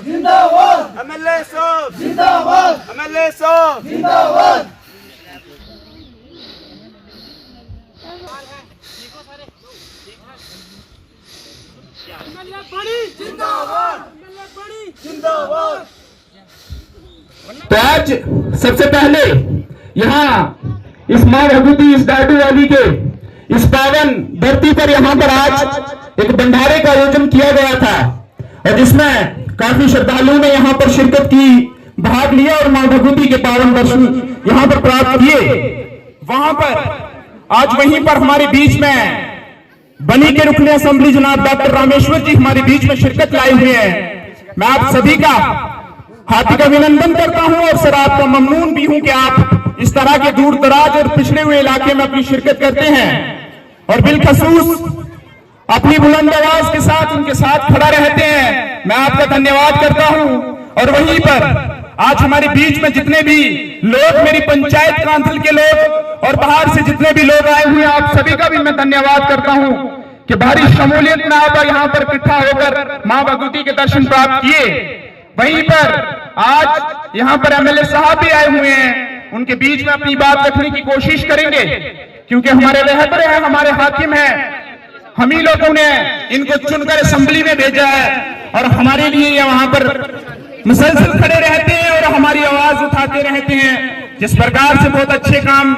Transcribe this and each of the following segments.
जिंदाबाद, एमएलए साहब जिंदाबाद, एमएलए साहब जिंदाबाद। तो आज सबसे पहले यहाँ इस मां भगवती इस डाडू वाली के इस पावन धरती पर यहाँ पर आज एक भंडारे का आयोजन किया गया था और जिसमें काफी श्रद्धालुओं ने यहाँ पर शिरकत की, भाग लिया और मां भगवती के पावन दर्शन यहाँ पर प्राप्त किए। वहां पर आज वहीं पर हमारे बीच में बनी के रुकने असेंबली जनाब डॉक्टर रामेश्वर जी हमारे बीच में शिरकत लाए हुए हैं। मैं आप सभी का हार्दिक अभिनंदन करता हूं और सर आपका ममनून भी हूं कि आप इस तरह के दूर दराज और पिछड़े हुए इलाके में अपनी शिरकत करते हैं और बिलखसूस अपनी बुलंद आवाज के साथ उनके साथ खड़ा रहते हैं। मैं आपका धन्यवाद करता हूं। और वहीं पर आज हमारे बीच में जितने भी लोग, मेरी पंचायत कांतल के लोग और बाहर से जितने भी लोग आए हुए हैं, आप सभी का भी मैं धन्यवाद करता हूं कि भारी शमूलियत में आप यहाँ पर इकट्ठा होकर मां भगवती के दर्शन प्राप्त किए। वहीं पर आज यहाँ पर एमएलए साहब भी आए हुए हैं, उनके बीच में अपनी बात रखने की कोशिश करेंगे क्योंकि हमारे रहबर हैं, हमारे हाकिम हैं। हम ही लोगों ने इनको चुनकर असेंबली में भेजा है और हमारे लिए ये वहां पर मुसलसल खड़े रहते हैं और हमारी आवाज उठाते रहते हैं। जिस प्रकार से बहुत अच्छे काम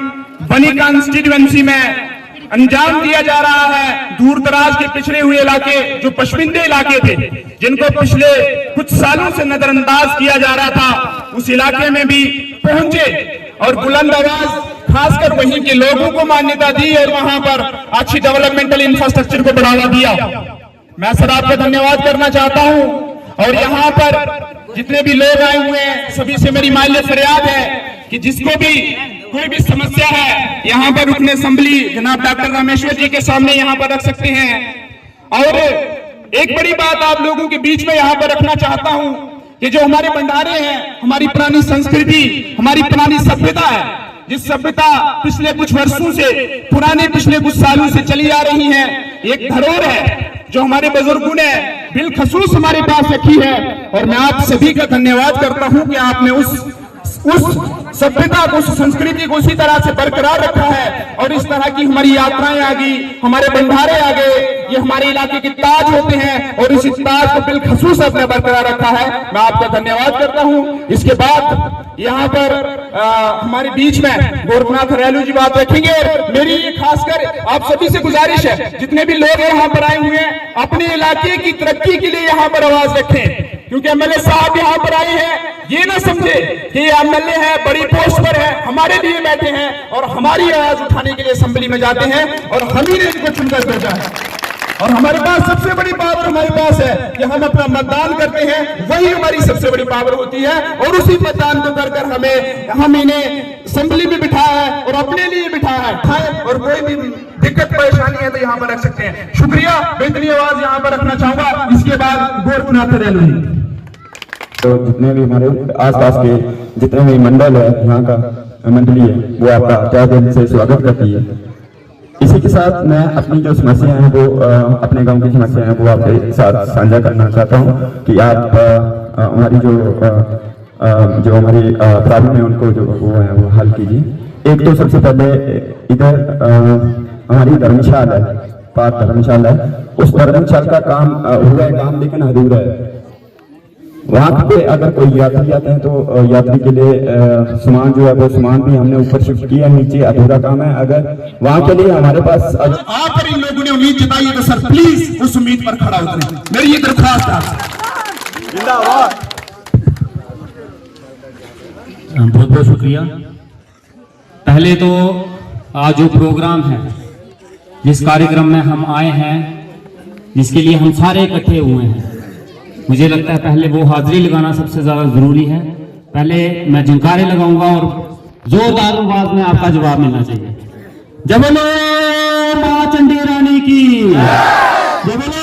बनी कॉन्स्टिट्यूएंसी में अंजाम दिया जा रहा है, दूर दराज के पिछड़े हुए इलाके जो पशमिंदे इलाके थे जिनको पिछले कुछ सालों से नजरअंदाज किया जा रहा था, उस इलाके में भी पहुंचे और बुलंद आवाज खासकर वहीं के लोगों को मान्यता दी और वहां पर अच्छी डेवलपमेंटल इंफ्रास्ट्रक्चर को बढ़ावा दिया। मैं सर आपका धन्यवाद करना चाहता हूं और यहाँ पर जितने भी लोग आए हुए हैं सभी से मेरी माल्य फरियाद है कि जिसको भी कोई भी समस्या है यहाँ पर रुकने असेंबली जनाब डॉक्टर रामेश्वर जी के सामने यहाँ पर रख सकते हैं। और एक बड़ी बात आप लोगों के बीच में यहाँ पर रखना चाहता हूँ कि जो हमारे भंडारे हैं, हमारी पुरानी संस्कृति, हमारी पुरानी सभ्यता है, जिस सभ्यता पिछले कुछ वर्षों से, पुराने पिछले कुछ सालों से चली आ रही है, एक धरोहर है जो हमारे बुजुर्गों ने बिलखसूस हमारे पास रखी है। और मैं आप सभी का धन्यवाद करता हूं कि आपने उस सभ्यता को, उस संस्कृति को उसी तरह से बरकरार रखा है और इस तरह की हमारी यात्राएं आ गई, हमारे भंडारे आ गए, ये हमारे इलाके के ताज होते हैं और इस ताज को बिलखसूस आपने बरकरार रखा है। मैं आपका धन्यवाद करता हूं। इसके बाद यहाँ पर हमारे बीच में गोरखनाथ रेलू जी बात रखेंगे और मेरी ये खासकर आप सभी से गुजारिश है, जितने भी लोग यहाँ पर आए हुए हैं अपने इलाके की तरक्की के लिए यहाँ पर आवाज रखें क्योंकि एमएलए साहब यहाँ पर आए हैं, ये ना समझे कि ये एमएलए है, बड़ी पोस्ट पर है, हमारे लिए बैठे हैं और हमारी आवाज उठाने के लिए असेंबली में जाते हैं और हम ही ने इनको चुनकर भेजा है। और हमारे पास सबसे बड़ी पावर हमारे पास है कि हम अपना मतदान करते हैं, वही हमारी सबसे बड़ी पावर होती है और उसी मतदान को कर हम इन्हें असेंबली में बिठाया है और अपने लिए बिठाया है और कोई भी दिक्कत परेशानी है तो यहाँ पर रख सकते हैं। शुक्रिया, बेहतरीन आवाज यहाँ पर रखना चाहूंगा। इसके बाद गोरखनाथ रेलू जी। तो जितने भी हमारे आसपास के जितने भी मंडल है, यहाँ का मंडली है, वो आपका तहे दिल से स्वागत करती है। इसी के साथ मैं अपनी जो समस्या है वो अपने गांव की समस्या है वो आपके साथ साझा करना चाहता हूँ कि आप हमारी जो हमारी प्रॉब्लम है उनको जो वो है वो हल कीजिए। एक तो सबसे पहले इधर हमारी धर्मशाला है, पार्क धर्मशाला है, उस धर्मशाला का काम हुआ है काम लेकिन अधूरा है। वहां पे अगर कोई यात्री आते हैं तो यात्री के लिए सामान जो है वो सामान भी हमने ऊपर शिफ्ट किया, नीचे अधूरा काम है। अगर वहां के लिए हमारे पास आकर इन लोगों ने उम्मीद जताई है तो सर प्लीज उस उम्मीद पर खड़ा उतरें, मेरी ये दरख्वास्त है। जिंदाबाद। बहुत बहुत शुक्रिया। पहले तो आज जो प्रोग्राम है, जिस कार्यक्रम में हम आए हैं, जिसके लिए हम सारे इकट्ठे हुए हैं, मुझे लगता है पहले वो हाजिरी लगाना सबसे ज्यादा जरूरी है। पहले मैं जंकारे लगाऊंगा और जोरदार आवाज में आपका जवाब मिलना चाहिए। जय बोलो मां चंडी रानी की, जय बोलो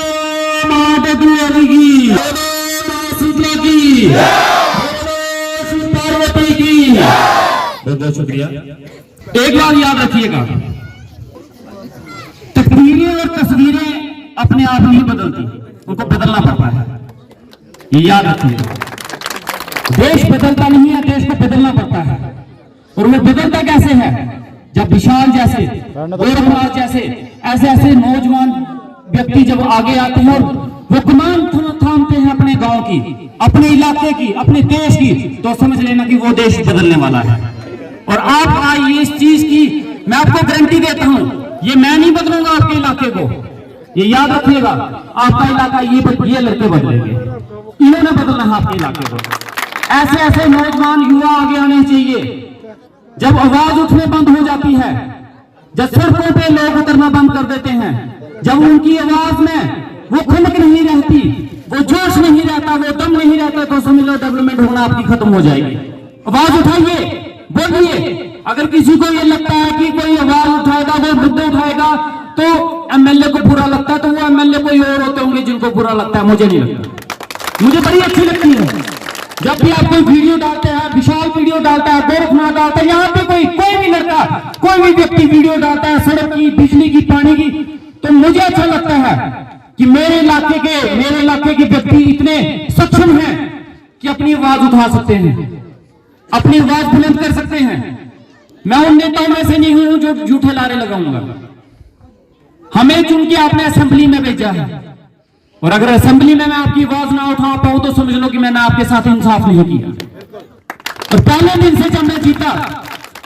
मां डगरू वाली की, जय बोलो मां शीतला की, जय बोलो शिव पार्वती की। बहुत बहुत शुक्रिया। एक बात याद रखिएगा, तकदीरें और तस्वीरें अपने आप नहीं बदलती, उनको बदलना पड़ता है। ये याद रखिएगा। देश बदलता नहीं है, देश को बदलना पड़ता है। और वो बदलता कैसे है? जब विशाल जैसे, गौरवराज जैसे ऐसे ऐसे नौजवान व्यक्ति जब आगे आते हैं और वो कमान थामते हैं अपने गांव की, अपने इलाके की, अपने देश की, तो समझ लेना कि वो देश बदलने वाला है। और आप आइए इस चीज की मैं आपको गारंटी देता हूं, ये मैं नहीं बदलूंगा आपके इलाके को, ये याद रखिएगा। आपका इलाका ये लड़के बदलेंगे, इन्होंने बदलना है आपके इलाके को। ऐसे ऐसे नौजवान युवा आगे आने चाहिए। जब आवाज उठने बंद हो जाती है, जब सड़कों पे लोग उतरना बंद कर देते हैं, जब उनकी आवाज में वो खनक नहीं रहती, वो जोश नहीं रहता, वो दम नहीं रहता, तो समझ लो डेवलपमेंट होना आपकी खत्म हो जाएगी। आवाज उठाइए, बोलिए। अगर किसी को ये लगता है कि कोई आवाज उठाएगा, वो मुद्दे उठाएगा तो एमएलए को बुरा लगता है, तो वो एमएलए कोई और होते होंगे जिनको बुरा लगता है, मुझे नहीं लगता। मुझे बड़ी अच्छी लगती है जब भी आप कोई वीडियो डालते हैं, विशाल वीडियो डालता है, गोरखनाथ डालता है, यहाँ पे कोई भी लड़का, कोई भी व्यक्ति वीडियो डालता है सड़क की, बिजली की, पानी की, तो मुझे अच्छा लगता है कि मेरे इलाके के व्यक्ति इतने सक्षम हैं कि अपनी आवाज उठा सकते हैं, अपनी आवाज बुलंद कर सकते हैं। मैं उन नेताओं में से नहीं हूं जो झूठे लारे लगाऊंगा। हमें चुन के आपने असेंबली में भेजा है, और अगर असेंबली में मैं आपकी आवाज ना उठा पाऊं तो समझ लो कि मैंने आपके साथ इंसाफ नहीं किया। और पहले दिन से जब मैं जीता,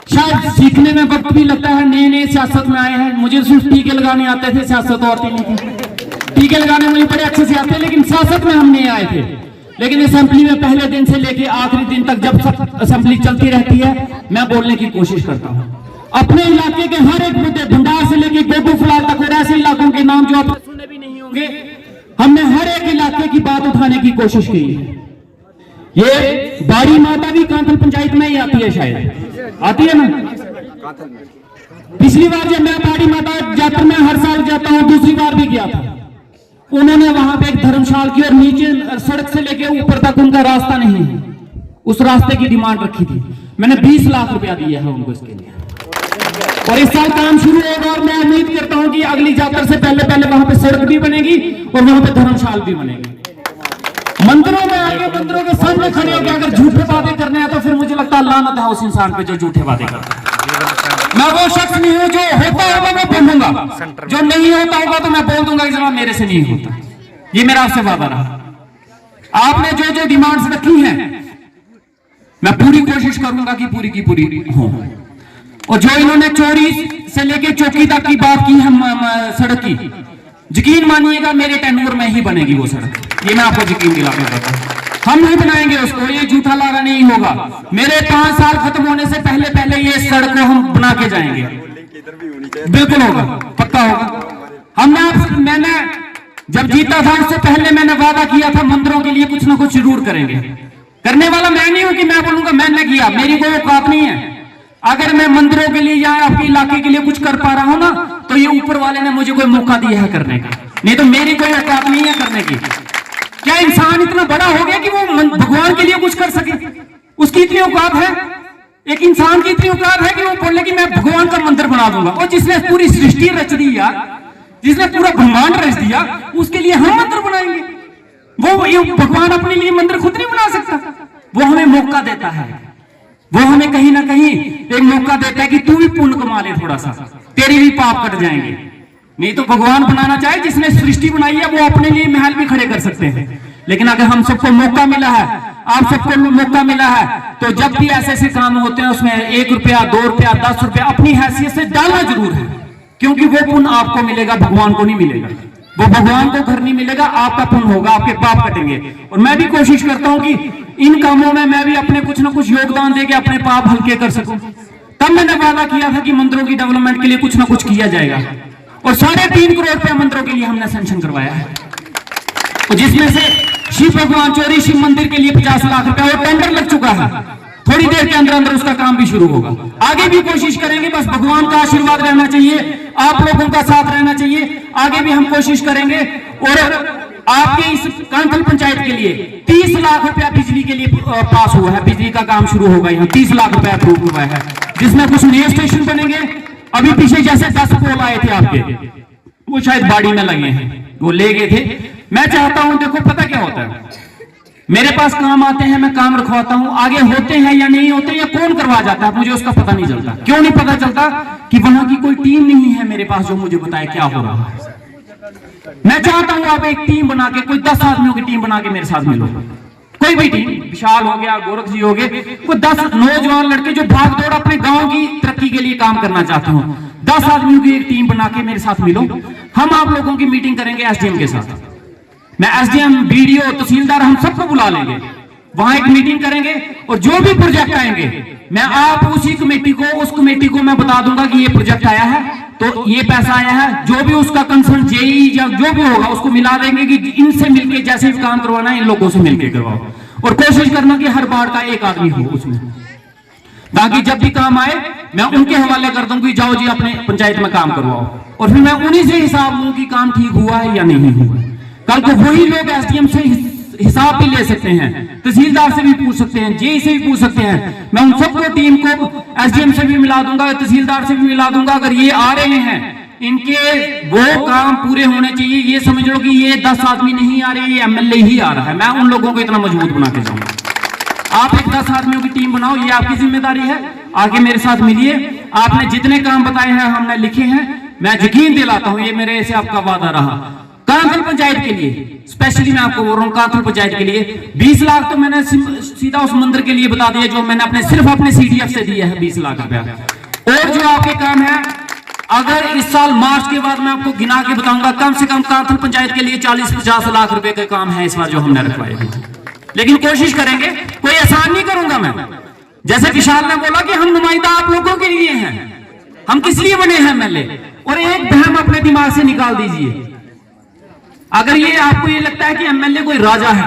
शायद सीखने में वक्त भी लगता है, नए नए सियासत में आए हैं, मुझे सिर्फ टीके लगाने आते थे, सियासत और नहीं थी। टीके लगाने मुझे बड़े अच्छे से आते, लेकिन सियासत में हम नहीं आए थे। लेकिन असेंबली में पहले दिन से लेके आखिरी दिन तक जब असेंबली चलती रहती है, मैं बोलने की कोशिश करता हूं अपने इलाके के हर एक मुद्दे, भंडार से लेके गोदू फलाल तक, और ऐसे इलाकों के नाम जो आप सुने भी नहीं होंगे, हमने हर एक इलाके की बात उठाने की कोशिश की है। ये बाड़ी माता भी कांथल पंचायत में ही आती है, शायद आती है ना। पिछली बार जब मैं बाड़ी माता जाकर मैं हर साल जाता हूं, दूसरी बार भी गया था, उन्होंने वहां पे एक धर्मशाला की और नीचे सड़क से लेके ऊपर तक उनका रास्ता नहीं है, उस रास्ते की डिमांड रखी थी। मैंने 20 लाख रुपया दिया है उनको इसके लिए, और इस साल काम शुरू होगा और मैं उम्मीद करता हूं कि अगली यात्रा से पहले वहां पे सड़क भी बनेगी और वहां पे धर्मशाला भी बनेगी। मंदिरों में आगे, मंदिरों के सामने खड़े होकर अगर झूठे वादे करने हैं तो फिर मुझे लगता है लानत है उस इंसान पे जो झूठे वादे करता है। मैं वो शख्स नहीं हूं, जो होता होगा मैं बोलूंगा, जो नहीं होता होगा तो मैं बोल दूंगा कि जनाब मेरे से नहीं होता। ये मेरा आपसे वादा रहा। आपने जो जो डिमांड्स रखी हैं मैं पूरी कोशिश करूंगा कि पूरी की पूरी हो। और जो इन्होंने चोरी से लेके चौकी तक की बात की है सड़क की, यकीन मानिएगा मेरे टेन्योर में ही बनेगी वो सड़क, ये मैं आपको यकीन दिलाना चाहता हूं। हम नहीं बनाएंगे उसको, ये झूठा लारा नहीं होगा। मेरे 5 साल खत्म होने से पहले ये सड़क को हम बना के जाएंगे, बिल्कुल होगा, पक्का होगा। मैंने जब जीता था उससे पहले मैंने वादा किया था मंदिरों के लिए कुछ ना कुछ जरूर करेंगे। करने वाला मैं नहीं हूं कि मैं बोलूंगा मैंने किया, मेरी कोई औकात नहीं है। अगर मैं मंदिरों के लिए या आपके इलाके के लिए कुछ कर पा रहा हूं ना, तो ये ऊपर वाले ने मुझे कोई मौका दिया है करने का, नहीं तो मेरी कोई औकात नहीं है करने की। क्या इंसान इतना बड़ा हो गया कि वो भगवान के लिए कुछ कर सके? उसकी इतनी औकात है, एक इंसान की इतनी औकात है कि वो बोले कि मैं भगवान का मंदिर बना दूंगा। और जिसने पूरी सृष्टि रच दी यार, जिसने पूरा ब्रह्मांड रच दिया, उसके लिए हम मंदिर बनाएंगे? वो भगवान अपने लिए मंदिर खुद नहीं बना सकता, वो हमें मौका देता है, वो हमें कहीं ना कहीं एक मौका देता है कि तू भी पुण्य कमा ले, थोड़ा सा तेरे भी पाप कट जाएंगे। नहीं तो भगवान बनाना चाहे, जिसने सृष्टि बनाई है वो अपने लिए महल भी खड़े कर सकते हैं। लेकिन अगर हम सबको मौका मिला है, आप सबको मौका मिला है, तो जब भी ऐसे ऐसे काम होते हैं उसमें 1 रुपया, 2 रुपया, 10 रुपया अपनी हैसियत से डालना जरूर है, क्योंकि वो पुण्य आपको मिलेगा, भगवान को नहीं मिलेगा। वो भगवान को घर नहीं मिलेगा, आपका पुण्य होगा, आपके पाप कटेंगे। और मैं भी कोशिश करता हूं कि इन कामों में मैं भी अपने कुछ ना कुछ योगदान देके अपने पाप हल्के कर सकूं। तब मैंने वादा किया था कि मंदिरों की डेवलपमेंट के लिए कुछ ना कुछ किया जाएगा, और 3.5 करोड़ रुपया मंदिरों के लिए हमने सैंक्शन करवाया है, तो जिसमें से शिव भगवान चौरी शिव मंदिर के लिए 50 लाख रुपया और टेंडर लग चुका है। थोड़ी देर के अंदर अंदर उसका काम भी शुरू होगा। आगे भी कोशिश करेंगे, बस भगवान का आशीर्वाद रहना चाहिए, आप लोगों का साथ रहना चाहिए। आगे भी हम कोशिश करेंगे। और आपके इस कांथल पंचायत के लिए 30 लाख रुपया बिजली के लिए पास हुआ है, बिजली का काम शुरू होगा यहाँ, 30 लाख रुपया अप्रूव हुआ है, जिसमें कुछ नए स्टेशन बनेंगे। अभी पीछे जैसे 10 पोल आए थे आपके, वो शायद बाड़ी में लगे हैं, वो ले गए थे। मैं चाहता हूं, देखो पता क्या होता है, मेरे पास काम आते हैं, मैं काम रखवाता हूं, आगे होते हैं या नहीं होते या कौन करवा जाता है मुझे उसका पता नहीं चलता। क्यों नहीं पता चलता? कि वहां की कोई टीम नहीं है मेरे पास जो मुझे बताए क्या हो रहा है। मैं चाहता हूं आप एक टीम बना के, कोई 10 आदमियों की टीम बना के मेरे साथ मिलो, कोई भी टीम, विशाल हो गया, गोरख जी हो गए, कोई 10 नौजवान लड़के जो भाग दौड़ अपने गांव की तरक्की के लिए काम करना चाहते हो, 10 आदमियों की एक टीम बना के मेरे साथ मिलो। हम आप लोगों की मीटिंग करेंगे एसडीएम के साथ। मैं एसडीएम, बीडीओ, तहसीलदार, हम सबको बुला लेंगे, वहां एक मीटिंग करेंगे और जो भी प्रोजेक्ट आएंगे मैं आप उसी कमेटी को, उस कमेटी को मैं बता दूंगा कि ये प्रोजेक्ट आया है तो ये पैसा आया है, जो भी उसका कंसर्न जेई या जो भी होगा उसको मिला देंगे कि इनसे मिलके जैसे भी काम करवाना है इन लोगों से मिलके करवाओ, और कोशिश करना कि हर बार का एक आदमी हो उसमें, ताकि जब भी काम आए मैं उनके हवाले कर दूं कि जाओ जी अपने पंचायत में काम करवाओ, और फिर मैं उन्हीं से हिसाब लूं कि काम ठीक हुआ है या नहीं हुआ। कल को वही लोग एसडीएम से हिसाब भी ले सकते हैं, तहसीलदार से भी पूछ सकते हैं, जेई से भी पूछ सकते हैं। मैं उन सबको टीम को एसडीएम से भी मिला दूंगा, तहसीलदार से भी मिला दूंगा। अगर ये आ रहे हैं, इनके वो काम पूरे होने चाहिए, ये समझ लो कि ये 10 आदमी नहीं आ रहे, ये एमएलए ही आ रहा है। मैं उन लोगों को इतना मजबूत बना के जाऊंगा। आप एक 10 आदमियों की टीम बनाओ, ये आपकी जिम्मेदारी है। आके मेरे साथ मिलिए, आपने जितने काम बताए हैं हमने लिखे हैं, मैं यकीन दिलाता हूं ये मेरे से आपका वादा रहा। कांथल पंचायत के लिए स्पेशली मैं आपको बोल रहा हूं, कांथल पंचायत के लिए 20 लाख तो मैंने सीधा उस मंदिर के लिए बता दिया जो मैंने सिर्फ अपने सीडीएफ से दिया है 20 लाख रुपया। और जो आपके काम है, अगर इस साल मार्च के बाद मैं आपको गिना के बताऊंगा, कम से कम कांथल पंचायत के लिए 40-50 लाख रुपए के काम है इस बार जो हमने रखवाए हैं। लेकिन कोशिश करेंगे, कोई आसान नहीं करूंगा मैं। जैसे विशाल ने बोला कि हम नुमाइंदा आप लोगों के लिए हैं, हम किस लिए बने हैं एमएलए, और एक भ्रम अपने दिमाग से निकाल दीजिए। अगर ये आपको ये लगता है कि एमएलए कोई राजा है,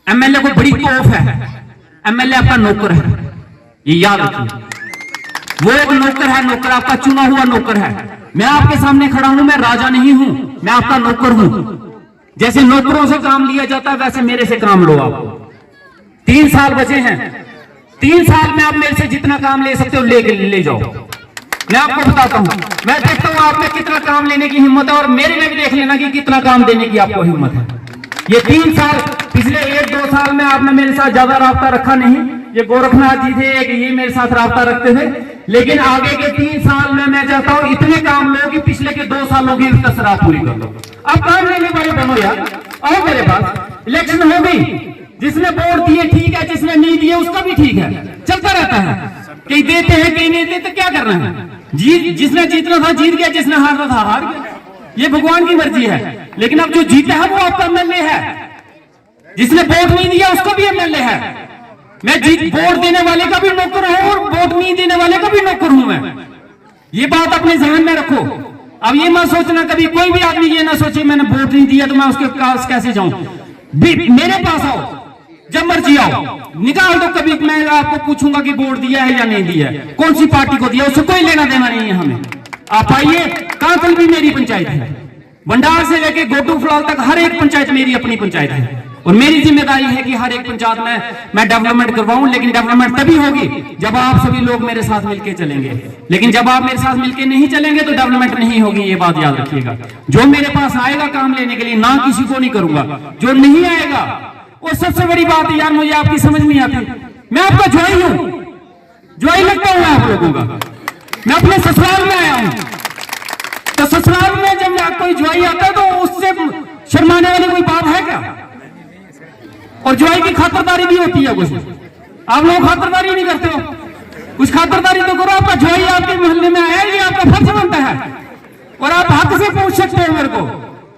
एमएलए कोई बड़ी तोफ है, एमएलए आपका नौकर है, ये याद रखिए। वो एक नौकर है, नौकर आपका चुना हुआ नौकर है। मैं आपके सामने खड़ा हूं, मैं राजा नहीं हूं, मैं आपका नौकर हूं। जैसे नौकरों से काम लिया जाता है वैसे मेरे से काम लो। आपको 3 साल बचे हैं, 3 साल में आप मेरे से जितना काम ले सकते हो ले जाओ। मैं आपको बताता हूं, मैं देखता हूं आप में कितना काम लेने की हिम्मत है, और मेरे में भी देख लेना कि कितना काम देने की आपको हिम्मत है। ये 3 साल, पिछले 1-2 साल में आपने मेरे साथ ज्यादा राब्ता रखा नहीं, ये गोरखनाथ जी थे कि ये मेरे साथ राब्ता रखते थे, लेकिन आगे के 3 साल में मैं चाहता हूं इतने काम लो कि पिछले के 2 सालों की कसर आप पूरी कर लो। अब काम लेने वाले बनो यार, आओ मेरे पास। इलेक्शन हो गई, जिसने वोट दिए ठीक है, जिसने नहीं दिए उसका भी ठीक है, चलता रहता है। कहीं देते हैं कहीं नहीं देते, क्या करना है? जिसने जीतना था जीत गया, जिसने हारना था हार गया, ये भगवान की मर्जी है। लेकिन अब जो जीता है वो आपका एमएलए है, जिसने वोट नहीं दिया उसका भी एमएलए है। मैं वोट देने वाले का भी नौकर हूं और वोट नहीं देने वाले का भी नौकर हूं मैं। ये बात अपने ज़हन में रखो। अब ये मत सोचना, कभी कोई भी आदमी ये ना सोचे मैंने वोट नहीं दिया तो मैं उसके पास कैसे जाऊं। मेरे पास आओ, जब मर्जी आओ, निकाल दो। कभी मैं आपको पूछूंगा कि वोट दिया है या नहीं दिया है, कौन सी पार्टी को दिया, उससे कोई लेना देना नहीं है हमें। आप आइए, कांथल भी मेरी पंचायत है, भंडार से लेके गोटू फलाल तक हर एक पंचायत मेरी अपनी पंचायत है, और मेरी जिम्मेदारी है कि हर एक पंचायत में मैं डेवलपमेंट करवाऊं। लेकिन डेवलपमेंट तभी होगी जब आप सभी लोग मेरे साथ मिलकर चलेंगे। लेकिन जब आप मेरे साथ मिलकर नहीं चलेंगे तो डेवलपमेंट नहीं होगी, ये बात याद रखिएगा। जो मेरे पास आएगा काम लेने के लिए, ना किसी को नहीं करूंगा। जो नहीं आएगा, और सबसे बड़ी बात यार मुझे आपकी समझ नहीं आती, मैं आपका ज्वाई हूं, ज्वाई लगता हूं आप लोगों का। मैं अपने ससुराल में आया हूं, तो ससुराल में जब कोई ज्वाई आता है तो उससे शर्माने वाली कोई बात है क्या? और ज्वाई की खातिरदारी भी होती है कुछ। आप लोग खातिरदारी नहीं करते हो, कुछ खातिरदारी तो करो। आपका ज्वाई आपके मोहल्ले में आया, ये आपका फर्ज बनता है, और आप हक से पूछ सकते हो। मेरे को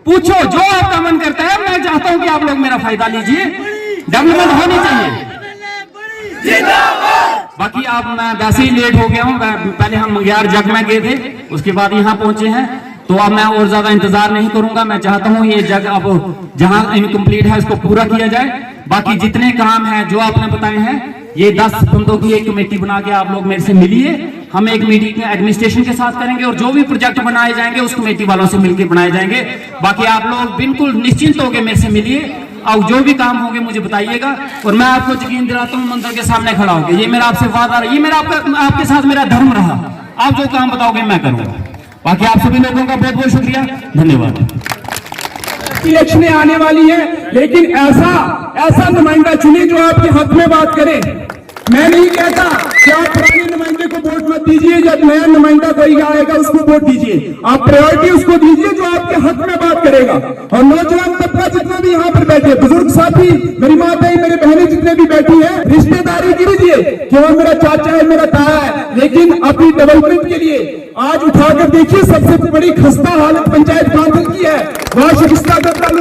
पूछो जो आपका मन करता है। मैं चाहता हूं कि आप लोग मेरा फायदा लीजिए, डेवलपमेंट होनी चाहिए। बाकी आप, मैं वैसे ही लेट हो गया हूं, पहले हम मंग्यार जग में गए थे, उसके बाद यहां पहुंचे हैं, तो अब मैं और ज्यादा इंतजार नहीं करूंगा। मैं चाहता हूं ये जग अब जहां इनकम्प्लीट है इसको पूरा किया जाए। बाकी जितने काम हैं जो आपने बताए हैं, ये 10 बंदों की एक कमेटी बना के आप लोग मेरे से मिलिए। हम एक मीटिंग एडमिनिस्ट्रेशन के साथ करेंगे, और जो भी प्रोजेक्ट बनाए जाएंगे उस कमेटी वालों से मिलकर बनाए जाएंगे। बाकी आप लोग बिल्कुल निश्चिंत होकर मेरे से मिलिए, और जो भी काम होंगे मुझे बताइएगा, और मैं आपको यकीन दिलाता हूँ मंदिर के सामने खड़ा होकर, ये मेरा आपसे वादा, ये मेरा आपके साथ मेरा धर्म रहा। आप जो काम बताओगे मैं करूंगा। बाकी आप सभी लोगों का बहुत बहुत शुक्रिया, धन्यवाद। इलेक्शनें आने वाली है, लेकिन ऐसा ऐसा नुमाइंदा चुनिए जो आपके हक में बात करे। मैं नहीं कहता कि आप पुराने नुमाइंदे को वोट मत दीजिए, जब नया नुमाइंदा कोई आएगा उसको वोट दीजिए। आप प्रायोरिटी उसको दीजिए जो आपके हक में बात करेगा। और नौजवान तबका जितना भी यहाँ पर बैठे, बुजुर्ग साथी, मेरी माताएं, मेरे बहनें जितने भी बैठी हैं, रिश्तेदारी कीजिए कि वो मेरा चाचा है, मेरा ताया है, लेकिन अपनी डेवलपमेंट के लिए आज उठाकर देखिए सबसे बड़ी खस्ता हालत पंचायत काउंसिल की है,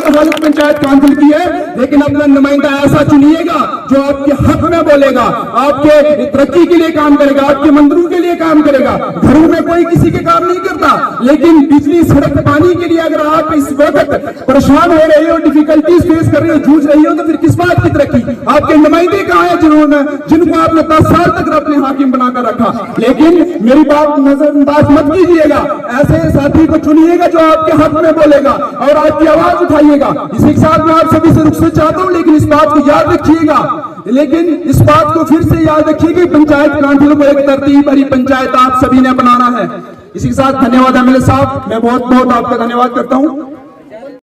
हालत पंचायत काउंसिल की है। लेकिन अपना नुमाइंदा ऐसा चुनिएगा जो आपके हक में बोलेगा, आपके तरक्की के लिए काम करेगा, आपके मंदिरों के लिए काम करेगा। घरों में कोई किसी के काम नहीं करता, लेकिन बिजली, सड़क, पानी के लिए अगर आप इस वक्त परेशान हो रहे हो, डिफिकल्टीज फेस कर रहे हो, जूझ रही हो, तो फिर किस बात की तरक्की? आपके नुमाइंदे कहाँ है जिनको आपने 10 साल तक अपने हाकिम बनाकर रखा? लेकिन मेरी बात नजरअंदाज मत कीजिएगा, ऐसे साथी को चुनिएगा जो आपके हक में बोलेगा और आपकी आवाज उठाइएगा। इसी के साथ मैं आप सभी से रुखसत चाहता हूं, लेकिन इस बात को याद रखिएगा, इस बात को फिर से याद रखिए कि पंचायत काउंसिल को एक तरतीब भरी पंचायत आप सभी ने बनाना है। इसी के साथ धन्यवाद एमएलए साहब, मैं बहुत बहुत आपका धन्यवाद करता हूं।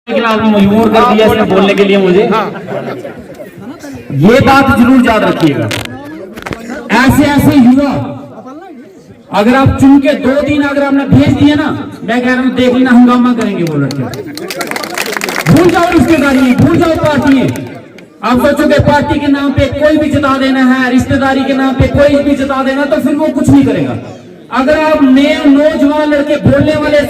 लेकिन आपने मजबूर कर दिया इसमें बोलने के लिए मुझे। ये बात जरूर याद रखिएगा, ऐसे युवा अगर आप चुन के 2 दिन अगर आपने भेज दिए ना, मैं कह रहा हूं देख लेना हंगामा करेंगे वो लड़के। भूल जाओ रिश्तेदारी, भूल जाओ पार्टी। आप सोचोगे पार्टी के नाम पे कोई भी जिता देना है, रिश्तेदारी के नाम पे कोई भी जिता देना, तो फिर वो कुछ नहीं करेगा। अगर आप नौजवान लड़के बोलने वाले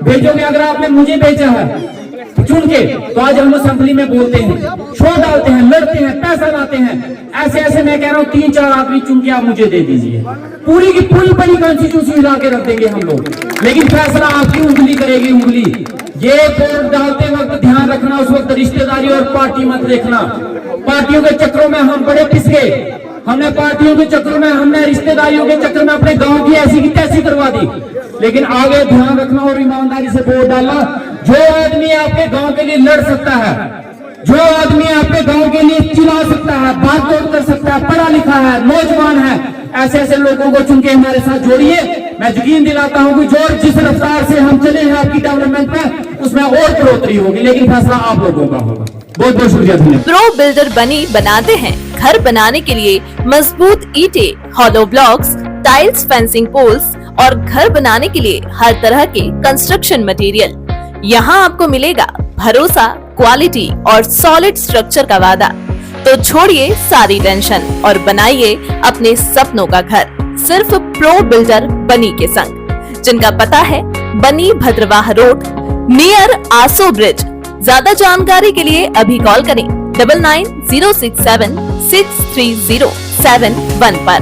भेजोगे, अगर आपने मुझे भेजा है चुन के, तो आज हम असेंबली में बोलते हैं, शोर डालते हैं, लड़ते हैं, पैसा लाते हैं। ऐसे मैं कह रहा हूँ 3-4 आदमी चुन के आप मुझे दे दीजिए, पूरी की पूरी बड़ी कॉन्स्टिट्यूंसी हिला के रख देंगे हम लोग, लेकिन फैसला आपकी उंगली करेगी, उंगली। ये वोट डालते वक्त ध्यान रखना, उस वक्त रिश्तेदारी और पार्टी मत देखना। पार्टियों के चक्रों में हम बड़े पिस गए, हमने पार्टियों के चक्रों में, हमने रिश्तेदारियों के चक्कर में अपने गांव की ऐसी की तैसी करवा दी। लेकिन आगे ध्यान रखना और ईमानदारी से वोट डालना। जो आदमी आपके गांव के लिए लड़ सकता है, जो आदमी आपके गांव के लिए चिल्ला सकता है, बात कर सकता है, पढ़ा लिखा है, नौजवान है, ऐसे लोगों को चुन के हमारे साथ जोड़िए। मैं यकीन दिलाता हूं कि जो जिस रफ्तार से हम चले हैं आपकी डेवलपमेंट में, उसमें और बढ़ोतरी होगी, लेकिन फैसला आप लोगों का होगा। बहुत बहुत शुक्रिया। प्रो बिल्डर बनी बनाते हैं घर बनाने के लिए मजबूत ईंटें, hollow blocks, tiles, fencing poles और घर बनाने के लिए हर तरह के कंस्ट्रक्शन मटेरियल। यहाँ आपको मिलेगा भरोसा, क्वालिटी और सॉलिड स्ट्रक्चर का वादा। तो छोड़िए सारी टेंशन और बनाइए अपने सपनों का घर सिर्फ प्रो बिल्डर बनी के संग, जिनका पता है बनी भद्रवाह रोड नियर आसो ब्रिज। ज्यादा जानकारी के लिए अभी कॉल करें 9906763071 पर।